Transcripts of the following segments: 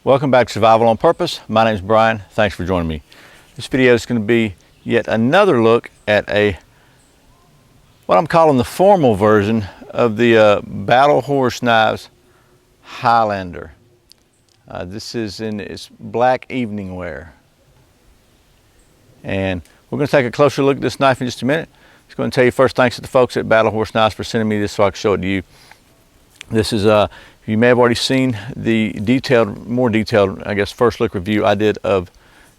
Welcome back to Survival on Purpose. My name is Brian. Thanks for joining me. This video is going to be yet another look at what I'm calling the formal version of the Battle Horse Knives Highlander. This is in its black evening wear. And we're going to take a closer look at this knife in just a minute. I'm going to tell you first thanks to the folks at Battle Horse Knives for sending me this so I can show it to you. This is you may have already seen the more detailed, I guess, first look review I did of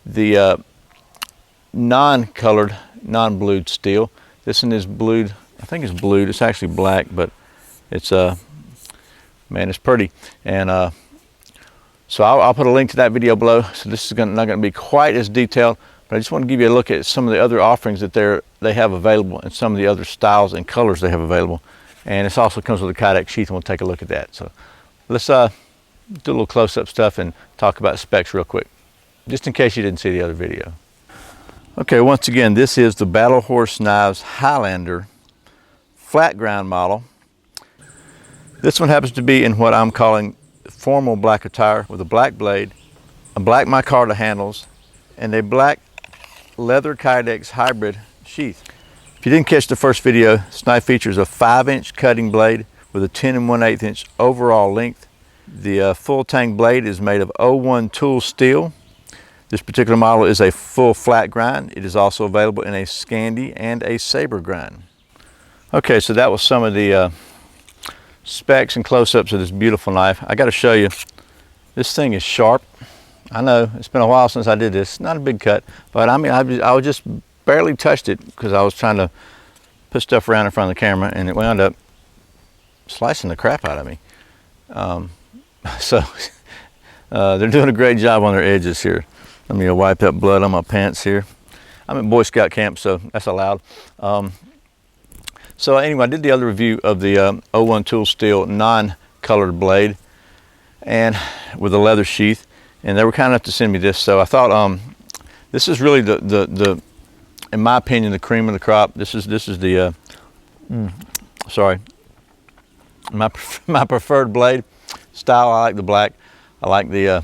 the non-colored, non-blued steel. This one is blued. I think it's blued. It's actually black, but it's man, it's pretty. And so I'll put a link to that video below. So this is not going to be quite as detailed, but I just want to give you a look at some of the other offerings that they have available and some of the other styles and colors they have available. And this also comes with a Kydex sheath, and we'll take a look at that. So let's do a little close-up stuff and talk about specs real quick, just in case you didn't see the other video. Okay, once again, this is the Battle Horse Knives Highlander flat ground model. This one happens to be in what I'm calling formal black attire with a black blade, a black micarta handles, and a black leather Kydex hybrid sheath. If you didn't catch the first video, this knife features a 5-inch cutting blade with a 10 1/8 inch overall length. The full tang blade is made of 01 tool steel. This particular model is a full flat grind. It is also available in a Scandi and a saber grind. Okay, so that was some of the specs and close-ups of this beautiful knife. I got to show you, this thing is sharp. I know it's been a while since I did this. Not a big cut, but I mean, I just barely touched it because I was trying to put stuff around in front of the camera, and it wound up slicing the crap out of me. So they're doing a great job on their edges here. Let me wipe up blood on my pants here. I'm at Boy Scout camp, so that's allowed. So anyway, I did the other review of the 01 tool steel non-colored blade and with a leather sheath, and they were kind enough to send me this. So I thought this is really the in my opinion, the cream of the crop. This is the sorry, my preferred blade style. I like the black. I like the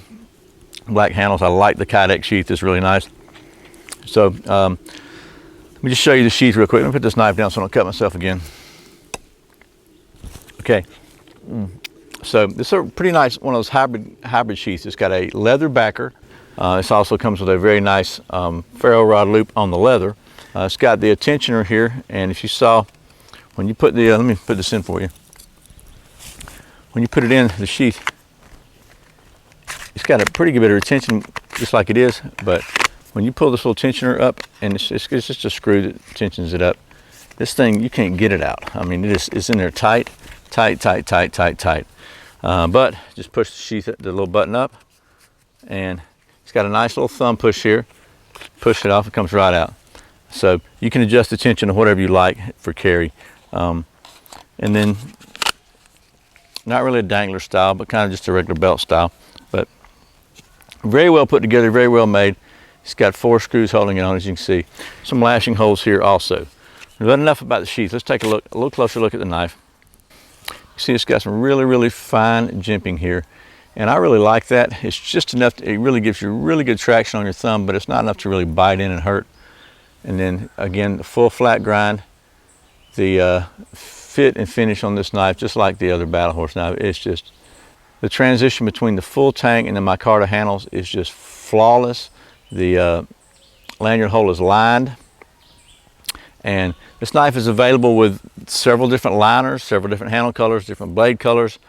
black handles. I like the Kydex sheath. It's really nice. So let me just show you the sheath real quick. Let me put this knife down so I don't cut myself again. Okay. So this is a pretty nice one of those hybrid sheaths. It's got a leather backer. This also comes with a very nice ferro rod loop on the leather. It's got the tensioner here, and if you saw when you put the let me put this in for you. When you put it in the sheath, it's got a pretty good bit of retention, just like it is. But when you pull this little tensioner up, and it's just a screw that tensions it up, this thing, you can't get it out. I mean, it's in there tight. But just push the sheath, the little button up, and it's got a nice little thumb push here. Push it off, it comes right out. So you can adjust the tension to whatever you like for carry. And then, not really a dangler style, but kind of just a regular belt style. But very well put together, very well made. It's got 4 screws holding it on, as you can see. Some lashing holes here also. But enough about the sheath. Let's take a little closer look at the knife. You see it's got some really fine jimping here. And I really like that. It's just enough, it really gives you really good traction on your thumb, but it's not enough to really bite in and hurt. And then again, the full flat grind. The fit and finish on this knife, just like the other Battle Horse knife, it's just, the transition between the full tang and the micarta handles is just flawless. The lanyard hole is lined. And this knife is available with several different liners, several different handle colors, different blade colors.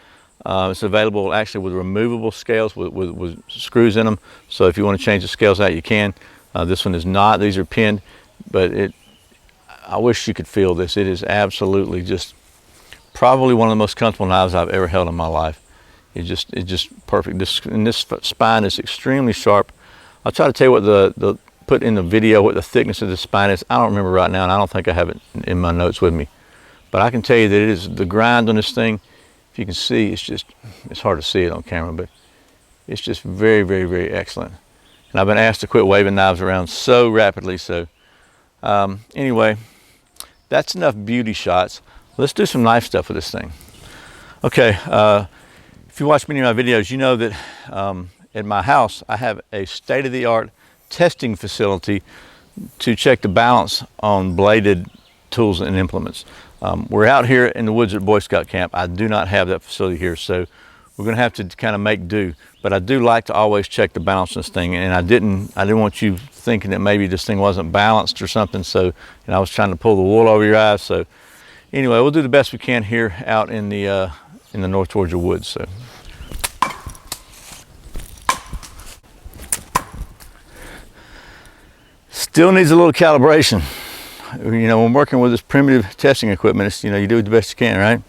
It's available actually with removable scales with screws in them. So if you want to change the scales out, you can. This one is not. These are pinned, but I wish you could feel this. It is absolutely just probably one of the most comfortable knives I've ever held in my life. It's just perfect. This spine is extremely sharp. I'll try to tell you what put in the video what the thickness of the spine is. I don't remember right now, and I don't think I have it in my notes with me. But I can tell you that it is the grind on this thing. If you can see, it's hard to see it on camera, but it's just very excellent. And I've been asked to quit waving knives around so rapidly. So anyway, that's enough beauty shots. Let's do some knife stuff with this thing. Okay, if you watch many of my videos, you know that at my house, I have a state-of-the-art testing facility to check the balance on bladed tools and implements. We're out here in the woods at Boy Scout camp. I do not have that facility here, so we're going to have to kind of make do. But I do like to always check the balance on this thing, and I didn't want you thinking that maybe this thing wasn't balanced or something. So, I was trying to pull the wool over your eyes. So, anyway, we'll do the best we can here out in the North Georgia woods. So. Still needs a little calibration. When working with this primitive testing equipment, it's, you do the best you can, right?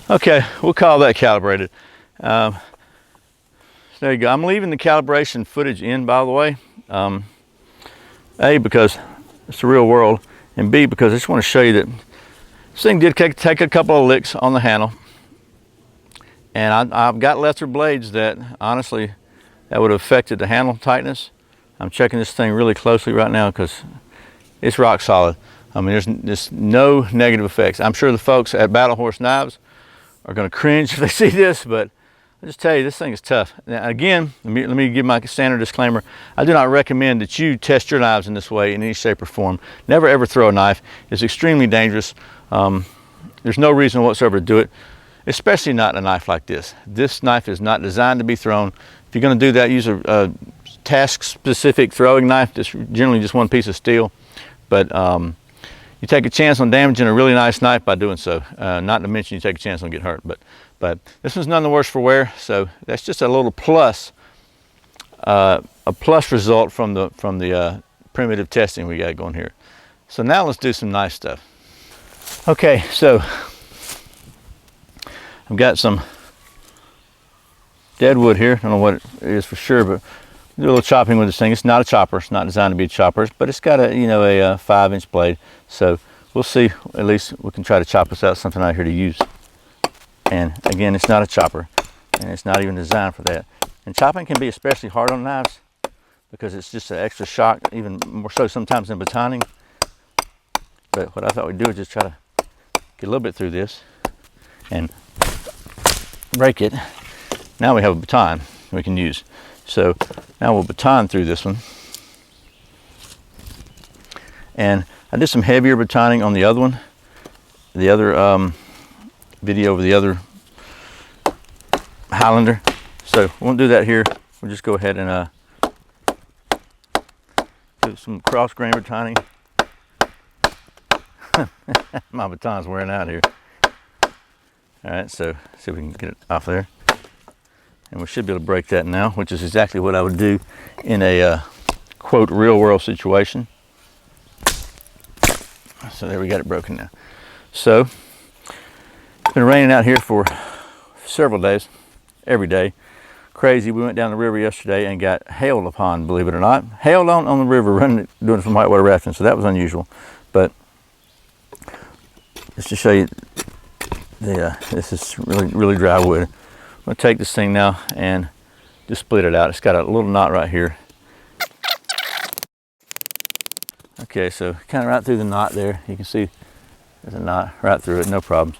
Okay, we'll call that calibrated. There you go. I'm leaving the calibration footage in, by the way. A, because it's the real world, and B, because I just want to show you that this thing did take a couple of licks on the handle, and I've got lesser blades that, honestly, that would have affected the handle tightness. I'm checking this thing really closely right now because it's rock solid. I mean, there's no negative effects. I'm sure the folks at Battle Horse Knives are going to cringe if they see this, but I'll just tell you, this thing is tough. Now, again, let me give my standard disclaimer. I do not recommend that you test your knives in this way in any shape or form. Never ever throw a knife. It's extremely dangerous. There's no reason whatsoever to do it, especially not a knife like this. This knife is not designed to be thrown. If you're going to do that, use a task-specific throwing knife. That's generally just one piece of steel. But you take a chance on damaging a really nice knife by doing so. Not to mention you take a chance on getting hurt. But this one's none the worse for wear. So that's just a little plus, a plus result from the primitive testing we got going here. So now let's do some nice stuff. Okay, so I've got some dead wood here. I don't know what it is for sure, but do a little chopping with this thing. It's not a chopper. It's not designed to be a chopper, but it's got a a 5-inch blade. So we'll see. At least we can try to chop us out something out here to use. And again, it's not a chopper, and it's not even designed for that. And chopping can be especially hard on knives because it's just an extra shock, even more so sometimes than batoning. But what I thought we'd do is just try to get a little bit through this and break it. Now we have a baton we can use. So now we'll baton through this one. And I did some heavier batoning on the other one. The other video of the other Highlander. So we won't do that here. We'll just go ahead and do some cross grain batoning. My baton's wearing out here. All right, so see if we can get it off there. And we should be able to break that now, which is exactly what I would do in a quote real world situation. So there, we got it broken now. So it's been raining out here for several days, every day. Crazy. We went down the river yesterday and got hailed upon, believe it or not. Hailed on the river, doing some whitewater rafting, so that was unusual. But just to show you, this is really dry wood. I'm going to take this thing now and just split it out. It's got a little knot right here. Okay, so kind of right through the knot there. You can see there's a knot right through it, no problems.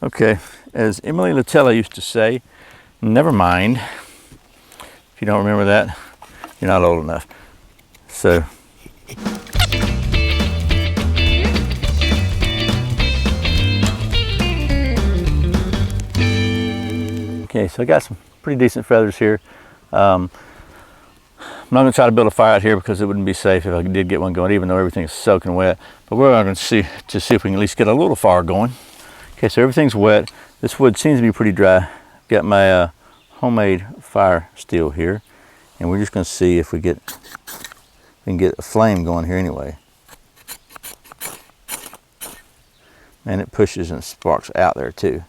Okay, as Emily Latella used to say, never mind. If you don't remember that, you're not old enough. So, okay, so I got some pretty decent feathers here. I'm not going to try to build a fire out here because it wouldn't be safe if I did get one going, even though everything is soaking wet. But we're going to see if we can at least get a little fire going. Okay, so everything's wet. This wood seems to be pretty dry. Got my homemade fire steel here, and we're just going to see if we can get a flame going here anyway. And it pushes and sparks out there too.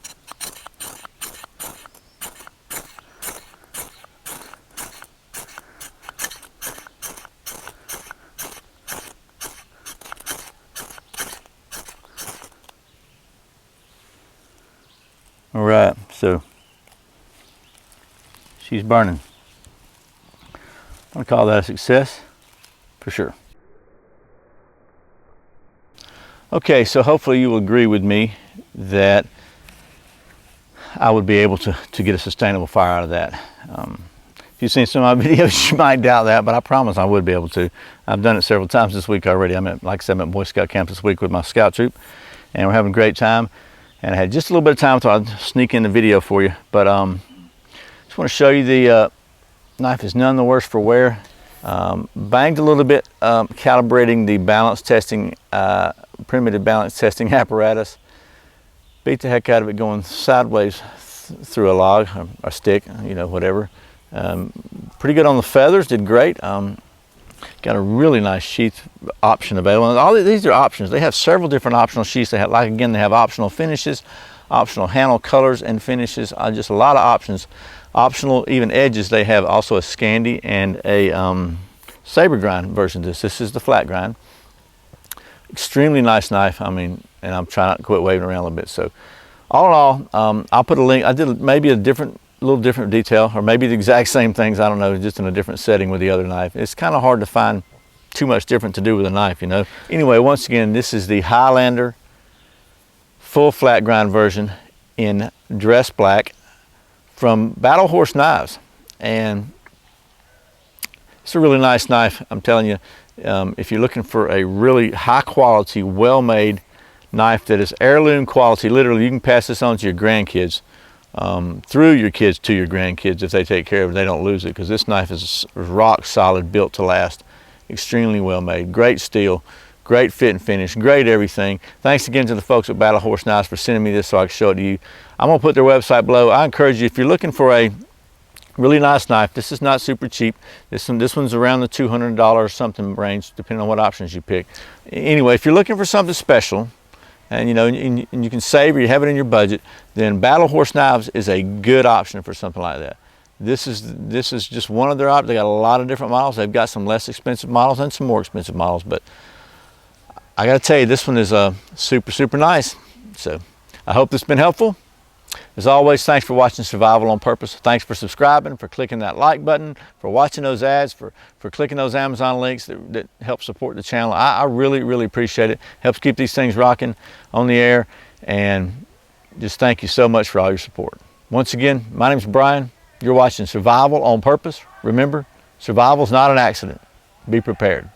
All right, so she's burning. I'm gonna call that a success for sure. Okay, so hopefully you will agree with me that I would be able to get a sustainable fire out of that. If you've seen some of my videos, you might doubt that, but I promise I would be able to. I've done it several times this week already. Like I said, I'm at Boy Scout camp this week with my scout troop, and we're having a great time. And I had just a little bit of time, so I'd sneak in the video for you. But just want to show you the knife is none the worse for wear. Banged a little bit calibrating the balance testing, primitive balance testing apparatus. Beat the heck out of it going sideways through a log or a stick, you know, whatever. Pretty good on the feathers, did great. Got a really nice sheath option available. And all these are options. They have several different optional sheaths. They have, like again, they have optional finishes, optional handle colors and finishes. Just a lot of options. Optional even edges. They have also a Scandi and a saber grind version of this. This is the flat grind. Extremely nice knife. I mean, and I'm trying not to quit waving around a little bit. So all in all, I'll put a link. I did maybe a little different detail, or maybe the exact same things, I don't know, just in a different setting with the other knife. It's kind of hard to find too much different to do with a knife, you know. Anyway, once again, this is the Highlander full flat grind version in dress black from Battle Horse Knives. And it's a really nice knife, I'm telling you. If you're looking for a really high quality, well-made knife that is heirloom quality, literally you can pass this on to your grandkids, through your kids to your grandkids if they take care of it, they don't lose it, because this knife is rock solid, built to last, extremely well made, great steel, great fit and finish, great everything. Thanks again to the folks at Battle Horse Knives for sending me this so I can show it to you. I'm going to put their website below. I encourage you, if you're looking for a really nice knife, this is not super cheap. This one's around the $200 or something range, depending on what options you pick. Anyway, if you're looking for something special, and you know, and you can save, or you have it in your budget, then Battle Horse Knives is a good option for something like that. This is just one of their options. They got a lot of different models. They've got some less expensive models and some more expensive models, but I got to tell you, this one is super nice. So I hope this has been helpful. As always, thanks for watching Survival on Purpose. Thanks for subscribing, for clicking that like button, for watching those ads, for clicking those Amazon links that help support the channel. I really appreciate it. Helps keep these things rocking on the air, and just thank you so much for all your support. Once again, my name's Brian. You're watching Survival on Purpose. Remember, survival's not an accident. Be prepared.